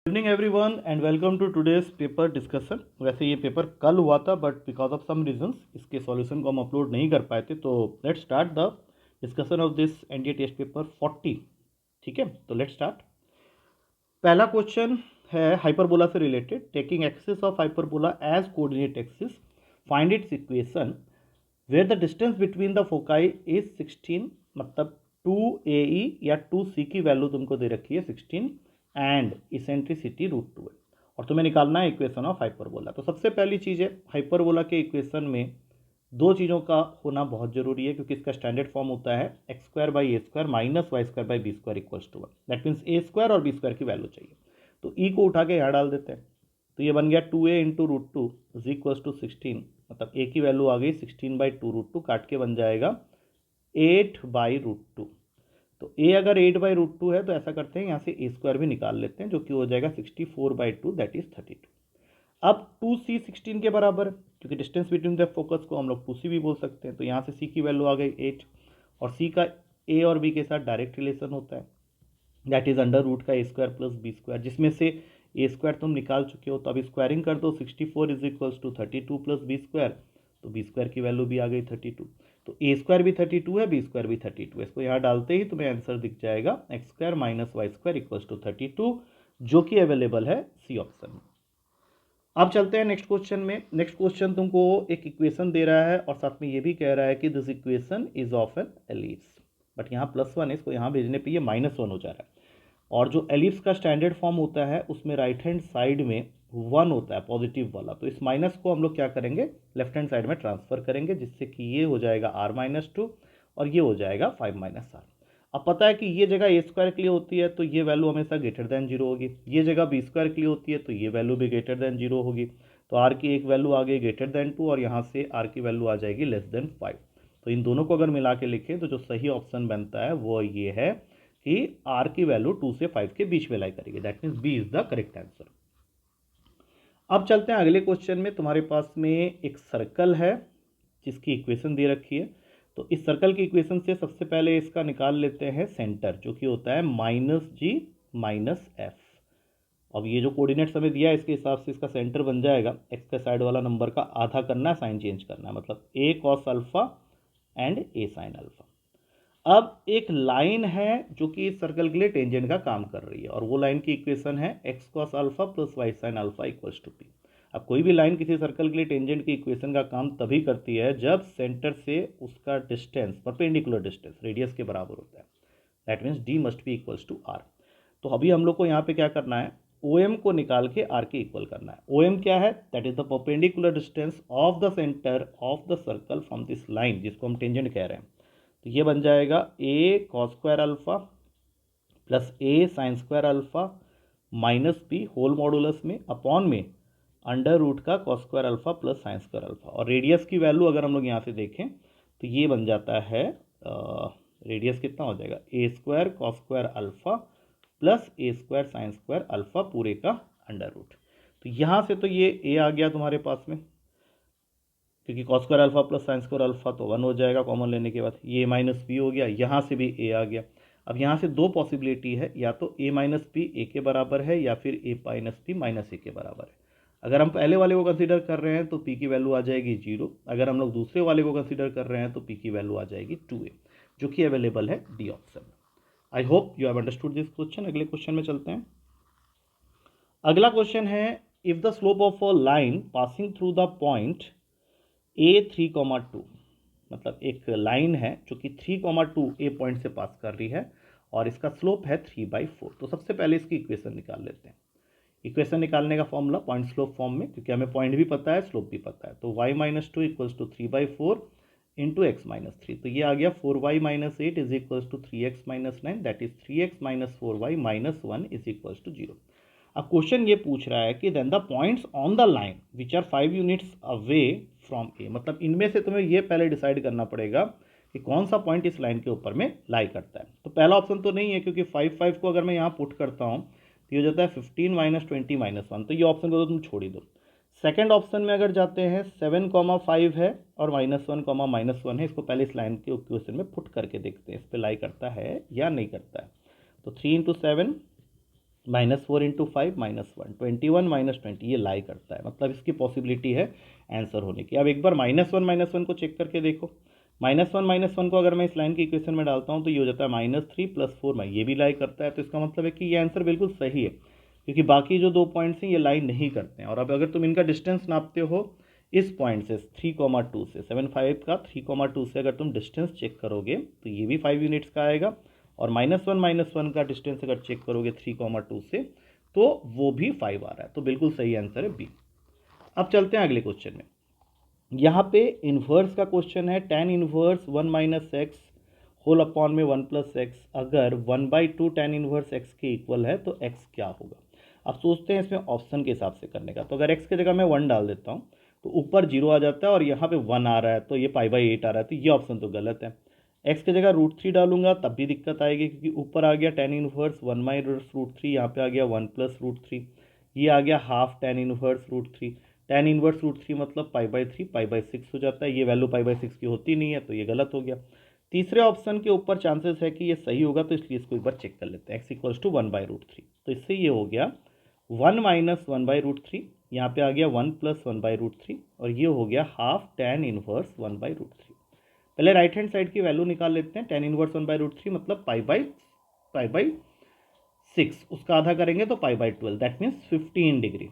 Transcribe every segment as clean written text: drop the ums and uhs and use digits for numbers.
Evening everyone and welcome to today's paper discussion. वैसे ये paper कल हुआ था but because of some reasons इसके सॉल्यूशन को हम अपलोड नहीं कर पाए थे। तो let's start the discussion of this NDA test paper 40। ठीक है, तो लेट्स स्टार्ट। पहला क्वेश्चन है हाइपरबोला से related. Taking axis of hyperbola as coordinate axis, find its equation where the distance between the foci is 16, मतलब 2AE या 2C की value तुमको दे रखी है 16 एंड इसेंट्रिसिटी √2 है और तुम्हें निकालना है इक्वेशन ऑफ हाइपरबोला। तो सबसे पहली चीज़ है, हाइपरबोला के इक्वेशन में दो चीज़ों का होना बहुत जरूरी है क्योंकि इसका स्टैंडर्ड फॉर्म होता है x² / a² minus y² / b² = 1। That means a² और b² की वैल्यू चाहिए। तो e को उठा के यहाँ डाल देते हैं, तो ये बन गया 2a × √2 = 16, मतलब a की वैल्यू आ गई 16/2 √2, काट के बन जाएगा 8/√2। तो a अगर 8/√2 है तो ऐसा करते हैं यहाँ से a² भी निकाल लेते हैं, जो कि हो जाएगा 64/2, दैट इज 32। अब 2c 16 के बराबर है क्योंकि डिस्टेंस बिटवीन द फोकस को हम लोग 2c भी बोल सकते हैं। तो यहाँ से c की वैल्यू आ गई 8 और c का a और b के साथ डायरेक्ट रिलेशन होता है, दैट इज √√ का a² + b², जिसमें से a² तुम निकाल चुके हो। तो अब स्क्वायरिंग कर दो, 64 = 32 + b², तो b² की वैल्यू भी आ गई 32। तो a² भी 32 है, b² भी 32 है। इसको यहाँ डालते ही तुम्हें आंसर दिख जाएगा x² - y² = 32, जो कि अवेलेबल है सी ऑप्शन में। अब चलते हैं नेक्स्ट क्वेश्चन में। नेक्स्ट क्वेश्चन तुमको एक इक्वेशन दे रहा है और साथ में ये भी कह रहा है कि this equation is of an ellipse, but यहाँ +1 है, इसको यहाँ भेजने पे ये -1 हो जा रहा है। और जो एलिप्स का स्टैंडर्ड फॉर्म होता है उसमें राइट हैंड साइड में 1 होता है, पॉजिटिव वाला। तो इस माइनस को हम लोग क्या करेंगे, लेफ्ट हैंड साइड में ट्रांसफर करेंगे, जिससे कि ये हो जाएगा r-2 और ये हो जाएगा 5 - r। अब पता है कि ये जगह a² के लिए होती है तो ये वैल्यू हमेशा >0 होगी, ये जगह b² के लिए होती है तो ये वैल्यू भी >0 होगी। तो r की एक वैल्यू आ गई >2 और यहाँ से r की वैल्यू आ जाएगी <5। तो इन दोनों को अगर मिला के लिखें तो जो सही ऑप्शन बनता है वो ये है कि r की वैल्यू 2 से 5 के बीच में लाई करेगी, that means B is the correct answer. अब चलते हैं अगले क्वेश्चन में। तुम्हारे पास में एक सर्कल है जिसकी इक्वेशन दे रखी है। तो इस सर्कल की इक्वेशन से सबसे पहले इसका निकाल लेते हैं सेंटर, जो कि होता है -g - f। अब ये जो कोऑर्डिनेट्स हमें दिया है इसके हिसाब से इसका सेंटर बन जाएगा, x के साइड वाला नंबर का आधा करना है, साइन चेंज करना है, मतलब a cos α and a sin α। अब एक लाइन है जो कि इस सर्कल के लिए टेंजेंट का काम कर रही है और वो लाइन की इक्वेशन है x cos α + y sin α = p। अब कोई भी लाइन किसी सर्कल के लिए टेंजेंट की इक्वेशन का काम तभी करती है जब सेंटर से उसका डिस्टेंस, परपेंडिकुलर डिस्टेंस, रेडियस के बराबर होता है, that means d must be = r। तो अभी हम लोग को यहाँ पे क्या करना है, OM को निकाल के r के इक्वल करना है। OM क्या है, that is the perpendicular distance of the centre of the circle from this line, जिसको हम टेंजेंट कह रहे हैं। तो ये बन जाएगा a cos² α + a sin² α minus b whole modulus में अपॉन में √√ का cos² α + sin² α। और रेडियस की वैल्यू अगर हम लोग यहाँ से देखें तो ये बन जाता है, रेडियस कितना हो जाएगा, a² cos² α + a² sin² α पूरे का √। तो यहाँ से तो ये a आ गया तुम्हारे पास में, क्योंकि cos² α + sin² α तो 1 हो जाएगा कॉमन लेने के बाद, ये -b हो गया, यहाँ से भी a आ गया। अब यहाँ से दो पॉसिबिलिटी है, या तो a - b a के बराबर है या फिर a - b -a के बराबर है। अगर हम पहले वाले को कंसीडर कर रहे हैं तो p की वैल्यू आ जाएगी 0, अगर हम लोग दूसरे वाले को कंसीडर कर रहे हैं तो p की वैल्यू आ जाएगी 2a, जो कि अवेलेबल है डी ऑप्शन में। आई hope you have understood this question. अगले क्वेश्चन में चलते हैं। अगला क्वेश्चन है, if the slope of a line passing through the point a3,2, मतलब एक लाइन है जो कि 3,2 ए पॉइंट से पास कर रही है और इसका स्लोप है 3/4। तो सबसे पहले इसकी इक्वेशन निकाल लेते हैं। इक्वेशन निकालने का फॉर्मूला पॉइंट स्लोप फॉर्म में, क्योंकि हमें पॉइंट भी पता है स्लोप भी पता है। तो y - 2 = 3/4 × x - 3, तो ये आ गया 4y - 8 = 3x - 9, that is 3x - 4y - 1 = 0। अब क्वेश्चन ये पूछ रहा है कि then the points on the line which are 5 units away from A, मतलब इनमें से तुम्हें ये पहले डिसाइड करना पड़ेगा कि कौन सा पॉइंट इस लाइन के ऊपर में लाई करता है। तो पहला ऑप्शन तो नहीं है, क्योंकि 5 को अगर मैं यहाँ पुट करता हूँ तो ये हो जाता है 15 - 20 - 1, तो ये ऑप्शन को तो तुम छोड़ ही दो। सेकेंड ऑप्शन में अगर जाते हैं 7,5 है और -1, -1 है, इसको पहले इस लाइन के इक्वेशन में पुट करके देखते हैं इस पर लाई करता है या नहीं करता है। तो 3 × 7 -4 इंटू 5 -1, 21 -20 ये लाई करता है, मतलब इसकी पॉसिबिलिटी है आंसर होने की। अब एक बार -1 को चेक करके देखो। -1 को अगर मैं इस लाइन की इक्वेशन में डालता हूँ तो ये हो जाता है -3 + 4 ये भी लाई करता है, तो इसका मतलब है कि ये आंसर बिल्कुल सही है, क्योंकि बाकी जो 2 पॉइंट्स हैं ये लाई नहीं करते हैं। और अब अगर तुम इनका डिस्टेंस नापते हो इस पॉइंट से 3,2 से 7,5 का 3,2 से अगर तुम डिस्टेंस चेक करोगे तो ये भी 5 यूनिट्स का आएगा, और -1 का डिस्टेंस अगर चेक करोगे 3,2 से तो वो भी 5 आ रहा है, तो बिल्कुल सही आंसर है बी। अब चलते हैं अगले क्वेश्चन में। यहाँ पे इन्वर्स का क्वेश्चन है, tan inverse 1 - x whole upon में 1 + x अगर 1/2 tan इन्वर्स x के इक्वल है तो x क्या होगा। अब सोचते हैं इसमें ऑप्शन के हिसाब से करने का, तो अगर x की जगह मैं 1 डाल देता हूँ तो ऊपर 0 आ जाता है और यहाँ पे 1 आ रहा है, तो ये π/8 आ रहा है, तो ये ऑप्शन तो गलत है। x की जगह √3 डालूंगा तब भी दिक्कत आएगी, क्योंकि ऊपर आ गया tan इन्वर्स 1 - √3, यहाँ पे आ गया 1 + √3, ये आ गया half tan inverse √3। tan inverse √3 मतलब π/3, π/6 हो जाता है, ये वैल्यू π/6 की होती नहीं है, तो ये गलत हो गया। तीसरे ऑप्शन के ऊपर चांसेस है कि ये सही होगा, तो इसलिए इसको एक बार चेक कर लेते हैं। x = 1/√3, तो इससे ये हो गया 1 - 1/√3, यहाँ पे आ गया 1 + 1/√3, और ये हो गया हाफ tan इन्वर्स 1/√3। पहले राइट हैंड साइड की वैल्यू निकाल लेते हैं। tan इन्वर्स 1/√3 मतलब π/6, उसका आधा करेंगे तो π/12, दैट मीन्स 15 डिग्री।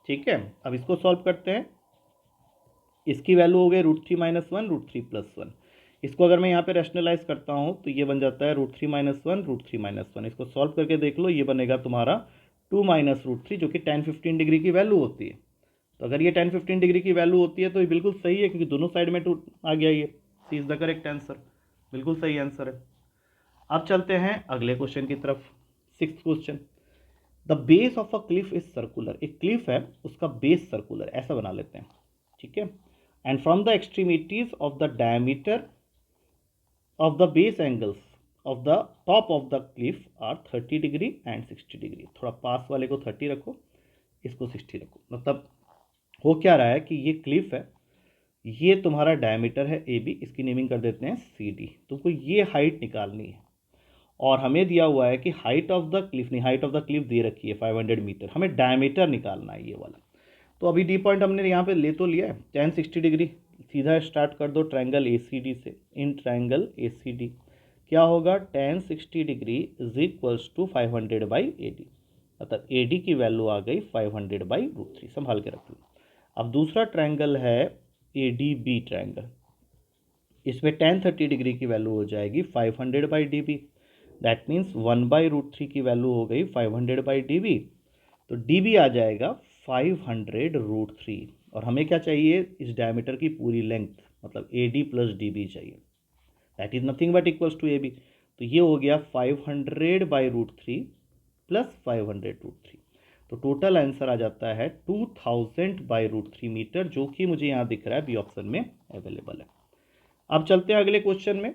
ठीक है, अब इसको सॉल्व करते हैं। इसकी वैल्यू हो गई √3 - 1 √3 + 1। इसको अगर मैं यहाँ पे रैशनलाइज करता हूँ तो ये बन जाता है √3 - 1 √3 - 1। इसको सॉल्व करके देख लो, ये बनेगा तुम्हारा 2 - √3, जो कि tan 15 डिग्री की वैल्यू होती है। तो अगर ये tan 15 डिग्री की वैल्यू होती है तो ये बिल्कुल सही है, क्योंकि दोनों साइड में 2 आ गया, ये सी इज द करेक्ट आंसर, बिल्कुल सही आंसर है। अब चलते हैं अगले क्वेश्चन की तरफ। 6th question, the base of a cliff is circular. एक क्लिफ है, उसका बेस सर्कुलर, ऐसा बना लेते हैं, ठीक है। And from the extremities of the diameter of the base angles of the top of the cliff are 30 degree and 60 degree. थोड़ा पास वाले को 30 रखो, इसको 60 रखो। मतलब हो क्या रहा है कि ये क्लिफ है, ये तुम्हारा डायमीटर है ए बी, इसकी नेमिंग कर देते हैं सी डी। तुमको ये हाइट निकालनी है, और हमें दिया हुआ है कि हाइट ऑफ द क्लिफ नहीं, हाइट ऑफ द क्लिफ दे रखी है 500 मीटर, हमें डायमीटर निकालना है ये वाला। तो अभी डी पॉइंट हमने यहाँ पे ले तो लिया है tan 60 डिग्री, सीधा स्टार्ट कर दो ट्रायंगल ए सी डी से। In triangle A C D क्या होगा, tan 60 degree is equals to 500/AD, मतलब AD की वैल्यू आ गई 500/√3, संभाल के रख लो। अब दूसरा ट्रायंगल है ADB ट्रायंगल, इसमें tan 30 डिग्री की वैल्यू हो जाएगी 500/DB, दैट मीन्स 1/√3 की वैल्यू हो गई 500/DB, तो DB आ जाएगा 500√3, और हमें क्या चाहिए, इस डायमीटर की पूरी लेंथ, मतलब AD + DB चाहिए, that is nothing but equals to AB। तो ये हो गया 500/√3 + 500√3, तो टोटल आंसर आ जाता है 2000/√3 मीटर, जो कि मुझे यहाँ दिख रहा है बी ऑप्शन में अवेलेबल है। अब चलते हैं अगले क्वेश्चन में।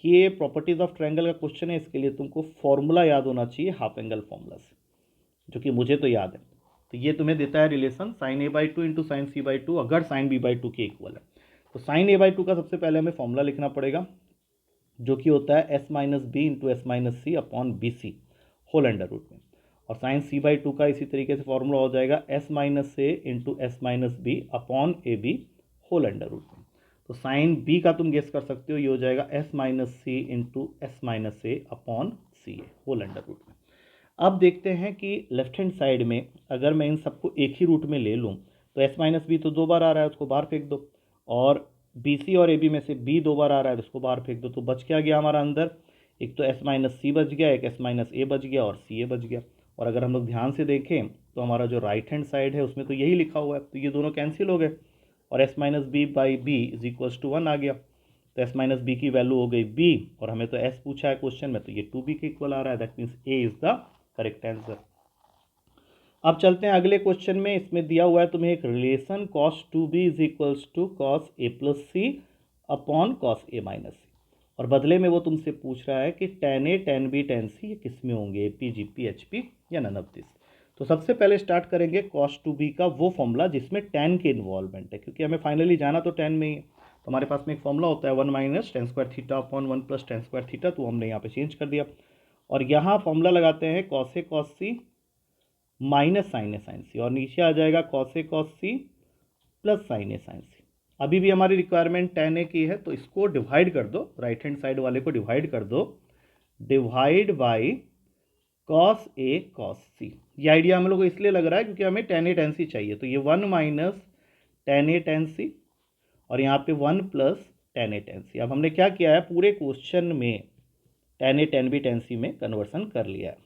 ये प्रॉपर्टीज ऑफ ट्रायंगल का क्वेश्चन है, इसके लिए तुमको फॉर्मूला याद होना चाहिए हाफ एंगल फॉर्मूला से, जो कि मुझे तो याद है। तो ये तुम्हें देता है relation sin A/2 × sin C/2 अगर sin B/2 के इक्वल है। तो sin A/2 का सबसे पहले हमें फॉर्मूला लिखना पड़ेगा, जो कि होता है S - B × S - C upon BC whole under root में, और sin C/2 का इसी तरीके से फॉर्मूला हो जाएगा S - A × S - B upon AB whole under root में। तो साइन B का तुम गेस कर सकते हो, ये हो जाएगा S - C × S - A upon CA whole under root में। अब देखते हैं कि लेफ्ट हैंड साइड में अगर मैं इन सबको एक ही रूट में ले लूँ तो S - B तो 2 बार आ रहा है, उसको बाहर फेंक दो, और BC और AB में से B 2 बार आ रहा है, उसको बाहर फेंक दो, तो बच क्या गया हमारा अंदर, एक तो S - C बच गया, एक S - A बच गया, और CA बच गया। और अगर हम लोग ध्यान से देखें तो हमारा जो राइट हैंड साइड है उसमें तो यही लिखा हुआ है, तो ये दोनों कैंसिल हो गए, और S - B/B is equals to 1 आ गया। तो S - B की वैल्यू हो गई B, और हमें तो S पूछा है क्वेश्चन में, तो ये 2B के इक्वल आ रहा है, that means A is the correct answer. अब चलते हैं अगले क्वेश्चन में। इसमें दिया हुआ है तुम्हें एक relation cos 2B is equals to cos A + C upon cos A - C, और बदले में वो तुमसे पूछ रहा है कि tan A tan B tan C ये किस में होंगे, AP GP HP या नन ऑफ दिस। तो सबसे पहले स्टार्ट करेंगे cos 2B का वो फॉर्मूला जिसमें tan के इन्वॉल्वमेंट है, क्योंकि हमें फाइनली जाना तो tan में ही है। तो हमारे पास में एक फॉर्मूला होता है 1 - tan² theta upon 1 + tan² theta, तो हमने यहाँ पे चेंज कर दिया, और यहाँ फॉर्मूला लगाते हैं cos A cos C minus sign A sign सी, और नीचे आ जाएगा cos A cos C plus sign A sign सी। अभी भी हमारी रिक्वायरमेंट tan ए की है, तो इसको डिवाइड कर दो, राइट हैंड साइड वाले को डिवाइड कर दो, divide by cos A cos C. ये आइडिया हम लोग को इसलिए लग रहा है क्योंकि हमें tan ए tan सी चाहिए, तो ये 1 minus tan A tan C और यहाँ पे 1 plus tan A tan C. अब हमने क्या किया है, पूरे क्वेश्चन में tan A tan B tan C में कन्वर्सन कर लिया है।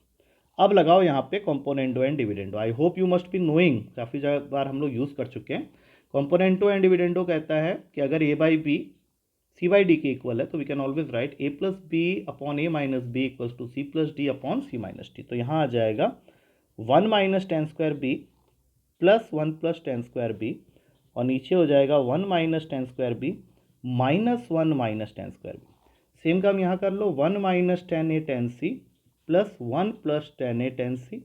अब लगाओ यहाँ पे componendo and dividendo. I hope you must be knowing, काफ़ी बार हम लोग यूज़ कर चुके हैं। कॉम्पोनेंटो एंड डिविडेंडो कहता है कि अगर A by B C by D के इक्वल है तो we can always write A plus B upon A minus B equals to C plus D upon C minus D. तो यहाँ आ जाएगा 1 minus tan square B plus 1 plus tan square B, और नीचे हो जाएगा 1 minus tan square B minus 1 minus tan square B. Same काम यहाँ कर लो, 1 minus tan A tan C plus 1 plus tan A tan C,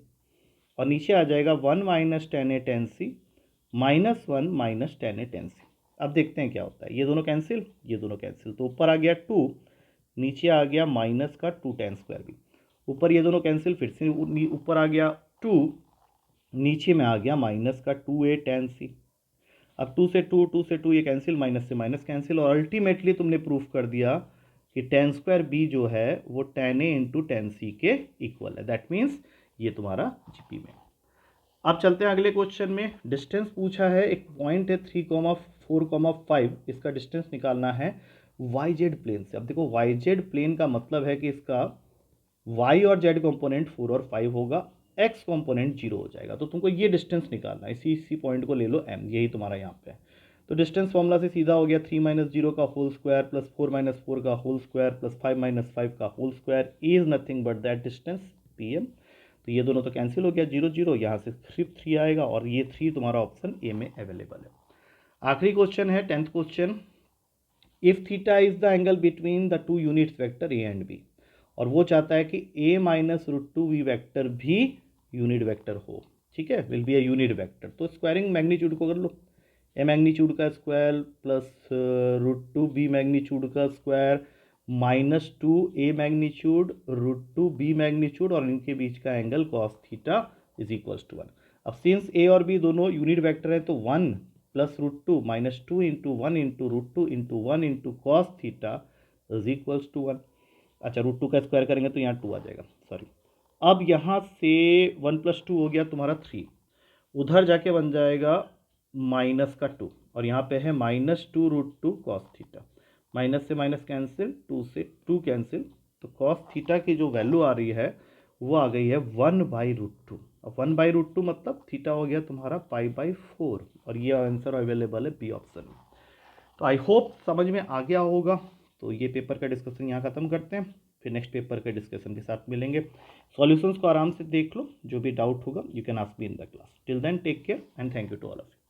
और नीचे आ जाएगा 1 minus tan A tan C minus 1 minus tan A tan C. अब देखते हैं क्या होता है, ये दोनों कैंसिल, ये दोनों कैंसिल, तो ऊपर आ गया 2, नीचे आ गया माइनस का 2 टेन स्क्वायर बी। ऊपर ये दोनों कैंसिल, फिर से ऊपर आ गया 2, नीचे में आ गया माइनस का 2a टेन सी। अब 2 से 2 ये कैंसिल, माइनस से माइनस कैंसिल, और अल्टीमेटली तुमने प्रूफ कर दिया कि टेन स्क्वायर बी जो है वो tan a इंटू टेन सी के इक्वल है। दैट मीन्स ये तुम्हारा जीपी में। अब चलते हैं अगले क्वेश्चन में। डिस्टेंस पूछा है, एक पॉइंट है 3,4,5, इसका डिस्टेंस निकालना है वाई जेड प्लेन से। अब देखो वाई जेड प्लेन का मतलब है कि इसका वाई और जेड कंपोनेंट 4 और 5 होगा, एक्स कंपोनेंट 0 हो जाएगा। तो तुमको ये डिस्टेंस निकालना है, इसी पॉइंट को ले लो m, यही तुम्हारा यहाँ पे है। तो डिस्टेंस फॉर्मूला से सीधा हो गया 3 माइनस 0 का होल स्क्वायर प्लस 4 माइनस 4 का होल स्क्वायर प्लस 5 माइनस 5 का whole square is nothing but that distance pm। तो ये दोनों तो कैंसिल हो गया, 0 0, यहाँ से सिर्फ 3 आएगा, और ये 3 तुम्हारा ऑप्शन ए में अवेलेबल है। आखिरी क्वेश्चन है 10th question. If theta is the angle between the two units vector A and B, और वो चाहता है कि a minus root two v vector भी यूनिट वेक्टर हो, ठीक है, will be a unit vector. तो स्क्वायरिंग मैग्नीट्यूड को कर लो, ए मैग्नीट्यूड का square plus root two B magnitude का square minus 2 A magnitude root two B magnitude, और इनके बीच का angle cos theta is equals to 1। अब सिंस ए और बी दोनों यूनिट वेक्टर है तो 1 plus root two minus 2 into 1 into root two into 1 into cos theta is equals to 1। अच्छा, रूट टू का स्क्वायर करेंगे तो यहाँ 2 आ जाएगा, सॉरी। अब यहाँ से 1 प्लस 2 हो गया तुम्हारा 3, उधर जाके बन जाएगा माइनस का 2, और यहाँ पे है minus 2 root two cos theta. Minus से माइनस कैंसिल, 2 से 2 कैंसिल, तो कॉस थीटा की जो वैल्यू आ रही है वो आ गई है 1 बाई रूट टू। अब 1 बाई रूट टू मतलब थीटा हो गया तुम्हारा पाई बाई 4, और ये आंसर अवेलेबल है बी ऑप्शन में। तो आई होप समझ में आ गया होगा। तो ये पेपर का डिस्कशन यहाँ ख़त्म करते हैं, फिर नेक्स्ट पेपर के डिस्कशन के साथ मिलेंगे। सॉल्यूशंस को आराम से देख लो, जो भी डाउट होगा you can ask me in the class. Till then take care and thank you to all of you.